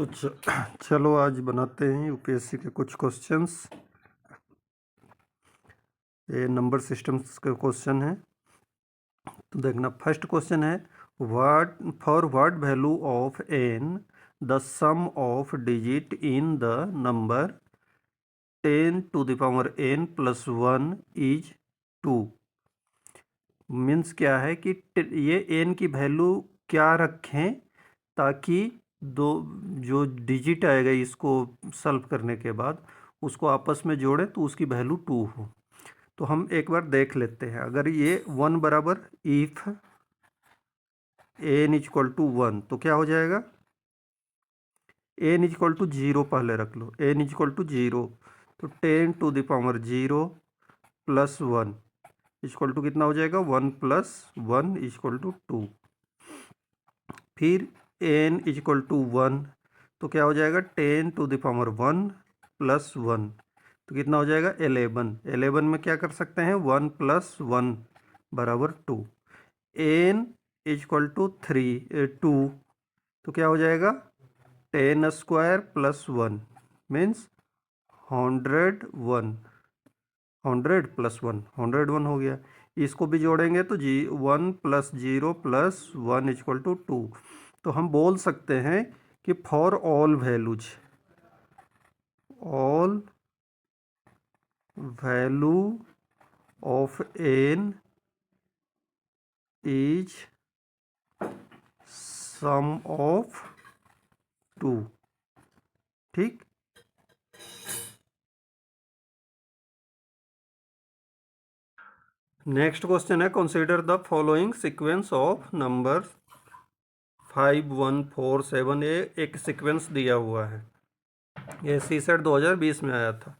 तो चलो आज बनाते हैं यूपीएससी के कुछ क्वेश्चंस। ये नंबर सिस्टम्स के क्वेश्चन है। तो देखना, फर्स्ट क्वेश्चन है what value of n the sum of digit in the number 10 to the power n plus 1 is 2। Means क्या है कि ये n की वैल्यू क्या रखें ताकि दो जो डिजिट आएगा इसको सॉल्व करने के बाद उसको आपस में जोड़े तो उसकी वैल्यू 2 हो। तो हम एक बार देख लेते हैं। अगर ये 1 बराबर इफ एन इक्वल टू 1 तो क्या हो जाएगा, एन इक्वल टू 0 पहले रख लो, एन इक्वल टू 0 तो 10 to the power 0 plus 1 equal to कितना हो जाएगा, 1 प्लस 1 इक्वल टू 2। फिर एन इक्वल टू 1 तो क्या हो जाएगा, 10 to the power 1 प्लस 1 तो कितना हो जाएगा 11। 11 में क्या कर सकते हैं, 1 प्लस 1 बराबर 2। एन इक्वल टू 2 तो क्या हो जाएगा 10 स्क्वायर प्लस 1 मीन्स 101, 100 प्लस 1 101 हो गया। इसको भी जोड़ेंगे तो 1 प्लस 0 प्लस 1 इक्वल टू 2। तो हम बोल सकते हैं कि for all value of n is sum of 2। ठीक, नेक्स्ट क्वेश्चन है consider the following sequence of number 5 1 4 7। ये एक सीक्वेंस दिया हुआ है, ये सीसेट 2020 में आया था।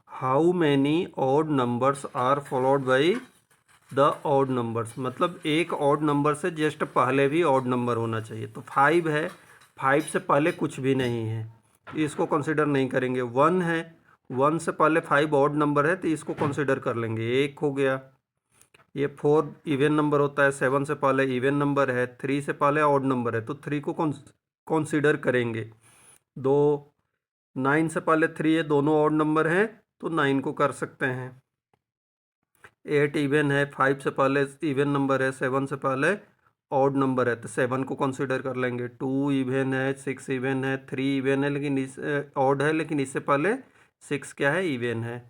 How many odd numbers are followed by the odd numbers, मतलब एक ऑड नंबर से जस्ट पहले भी ऑड नंबर होना चाहिए। तो 5 है, 5 से पहले कुछ भी नहीं है, इसको कंसिडर नहीं करेंगे। 1 है, 1 से पहले 5 ऑड नंबर है तो इसको कंसिडर कर लेंगे, 1 हो गया। ये 4 इवन नंबर होता है, 7 से पहले इवन नंबर है, 3 से पहले ऑड नंबर है तो 3 को कंसिडर करेंगे। 2 9 से पहले 3 है, दोनों ऑड नंबर हैं तो 9 को कर सकते हैं। 8 इवन है, 5 से पहले इवन नंबर है, 7 से पहले ऑड नंबर है तो 7 को कंसिडर कर लेंगे। 2 इवन है, 6 इवन है, 3 इवन है लेकिन इस ऑड है लेकिन इससे पहले 6 क्या है, इवन है।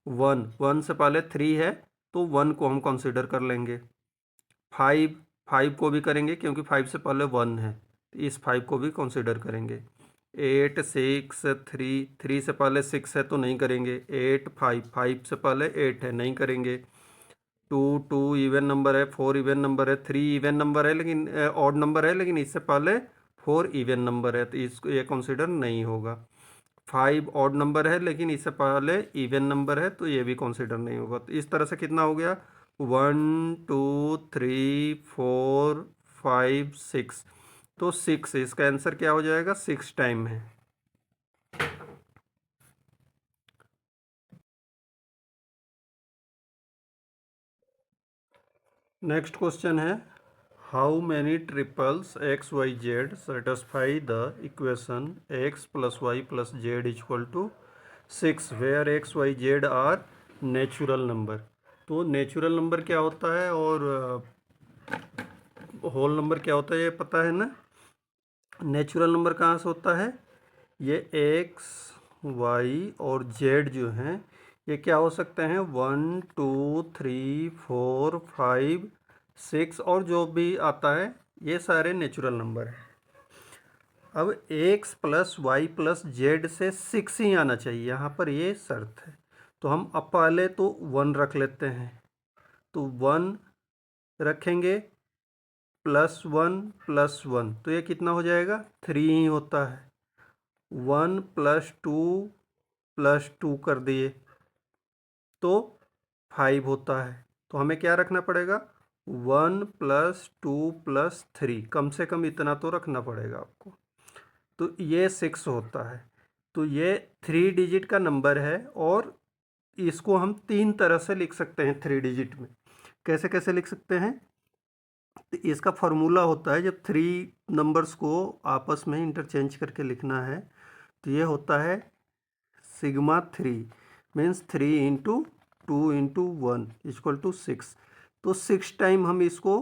1 से पहले 3 है तो 1 को हम कंसिडर कर लेंगे। 5 को भी करेंगे क्योंकि 5 से पहले 1 है तो इस 5 को भी कंसिडर करेंगे। 8 6 3 से पहले 6 है तो नहीं करेंगे। 8 5 से पहले 8 है, नहीं करेंगे। 2 इवन नंबर है, 4 इवन नंबर है, 3 इवन नंबर है लेकिन ऑड नंबर है लेकिन इससे पहले 4 इवन नंबर है तो इसको ये कंसिडर नहीं होगा। 5 ऑड नंबर है लेकिन इससे पहले इवन नंबर है तो ये भी कंसिडर नहीं होगा। तो इस तरह से कितना हो गया, 1 2 3 4 5 6 तो 6, इसका आंसर क्या हो जाएगा, 6 टाइम है। नेक्स्ट क्वेश्चन है how many triples x y z satisfy the equation x plus y plus z equal to 6 where x y z are natural number. तो नेचुरल नंबर क्या होता है और होल नंबर क्या होता है ये पता है ना। नेचुरल नंबर कहाँ से होता है, ये एक्स वाई और जेड जो हैं ये क्या हो सकते हैं, 1 2 3 4 5 6 और जो भी आता है ये सारे नेचुरल नंबर हैं। अब x plus y plus z से 6 ही आना चाहिए, यहाँ पर ये शर्त है। तो हम अब पहले तो 1 रख लेते हैं, तो 1 रखेंगे +1 तो ये कितना हो जाएगा, 3 ही होता है। 1 + 2 कर दिए तो 5 होता है। तो हमें क्या रखना पड़ेगा, 1 + 2 + 3, कम से कम इतना तो रखना पड़ेगा आपको। तो ये 6 होता है। तो ये 3 डिजिट का नंबर है और इसको हम 3 तरह से लिख सकते हैं 3 डिजिट में। कैसे कैसे लिख सकते हैं, तो इसका फार्मूला होता है, जब थ्री नंबर्स को आपस में इंटरचेंज करके लिखना है तो ये होता है सिग्मा थ्री, मीन्स 3 × 2 × 1 = 6। तो 6 टाइम हम इसको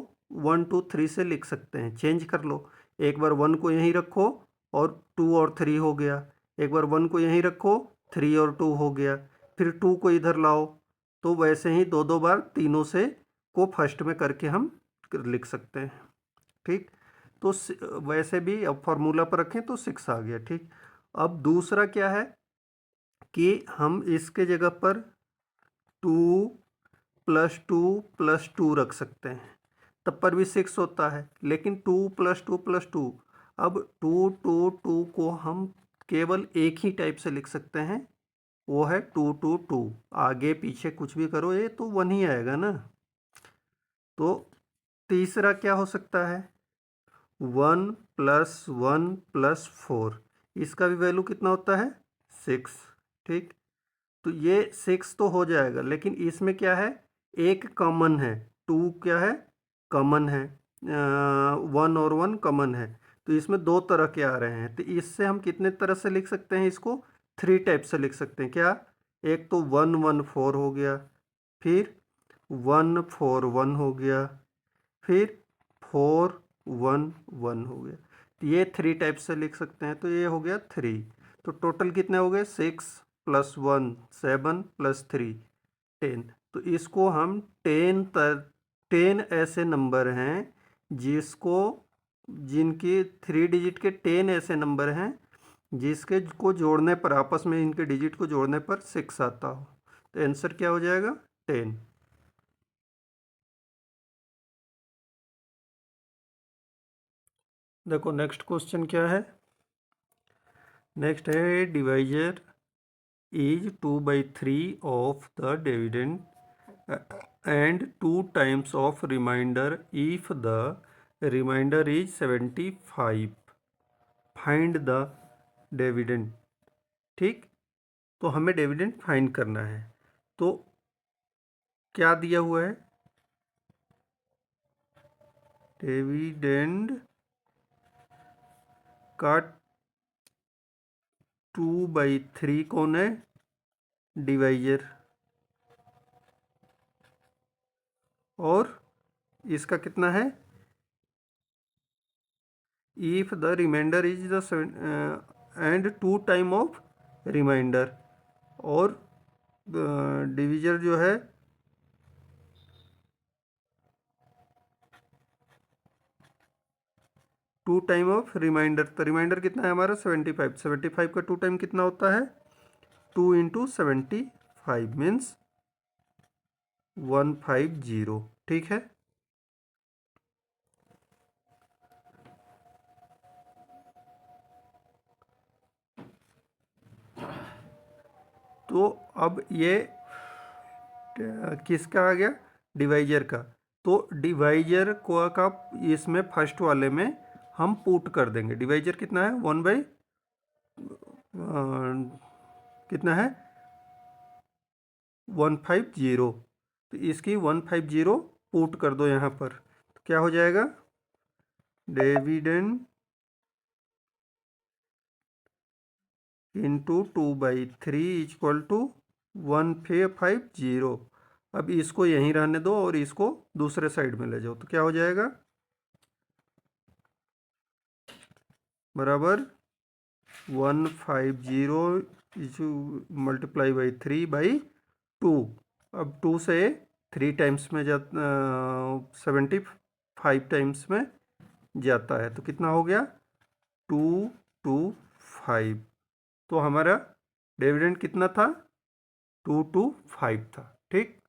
1 2 3 से लिख सकते हैं। चेंज कर लो, एक बार 1 को यहीं रखो और 2 और 3 हो गया, एक बार 1 को यहीं रखो 3 और 2 हो गया, फिर 2 को इधर लाओ। तो वैसे ही दो दो बार तीनों से को फर्स्ट में करके हम लिख सकते हैं। ठीक, तो वैसे भी अब फार्मूला पर रखें तो 6 आ गया। ठीक, अब दूसरा क्या है कि हम इसके जगह पर 2 + 2 + 2 रख सकते हैं, तब पर भी 6 होता है। लेकिन 2 + 2 + 2, अब 2 2 2 को हम केवल एक ही टाइप से लिख सकते हैं, वो है 2 2 2। आगे पीछे कुछ भी करो ये तो 1 ही आएगा ना। तो तीसरा क्या हो सकता है, 1 + 1 + 4, इसका भी वैल्यू कितना होता है, 6। ठीक, तो ये 6 तो हो जाएगा, लेकिन इसमें क्या है, एक कॉमन है, 2 क्या है, कॉमन है, 1 और 1 कॉमन है। तो इसमें दो तरह के आ रहे हैं, तो इससे हम कितने तरह से लिख सकते हैं इसको, 3 टाइप से लिख सकते हैं। क्या, एक तो 1 1 4 हो गया, फिर 1 4 1 हो गया, फिर 4 1 1 हो गया। तो ये 3 टाइप से लिख सकते हैं। तो ये हो गया 3। तो टोटल कितने हो गए, 6 + 1 7 + 3 10। तो इसको हम 10 ऐसे नंबर हैं जिसको, जिनकी 3 डिजिट के 10 ऐसे नंबर हैं जिसके को जोड़ने पर, आपस में इनके डिजिट को जोड़ने पर 6 आता हो। तो आंसर क्या हो जाएगा, 10। देखो नेक्स्ट क्वेश्चन क्या है। नेक्स्ट है divisor is 2/3 of the dividend and 2 times of remainder if the remainder is 75, find the dividend। ठीक, तो हमें डिविडेंड फाइंड करना है। तो क्या दिया हुआ है, डिविडेंड का 2/3 कौन है, डिवाइजर, और इसका कितना है, if the remainder is the and 2 time of remainder, और डिविजर जो है 2 टाइम ऑफ रिमाइंडर। तो रिमाइंडर कितना है हमारा, 75। 75 का 2 टाइम कितना होता है, 2 × 75 मीन्स 150। ठीक है, तो अब ये किसका आ गया, डिवाइजर का। तो डिवाइजर को का इसमें फर्स्ट वाले में हम पुट कर देंगे। डिवाइजर कितना है, 1 कितना है, 150। तो इसकी 150 पुट कर दो यहाँ पर, तो क्या हो जाएगा, डिविडेंड इंटू 2/3 = 150। अब इसको यहीं रहने दो और इसको दूसरे साइड में ले जाओ, तो क्या हो जाएगा, बराबर 150 × 3/2। अब 2 से 3 टाइम्स में 75 टाइम्स में जाता है, तो कितना हो गया, 225। तो हमारा डिविडेंड कितना था, 225 था। ठीक।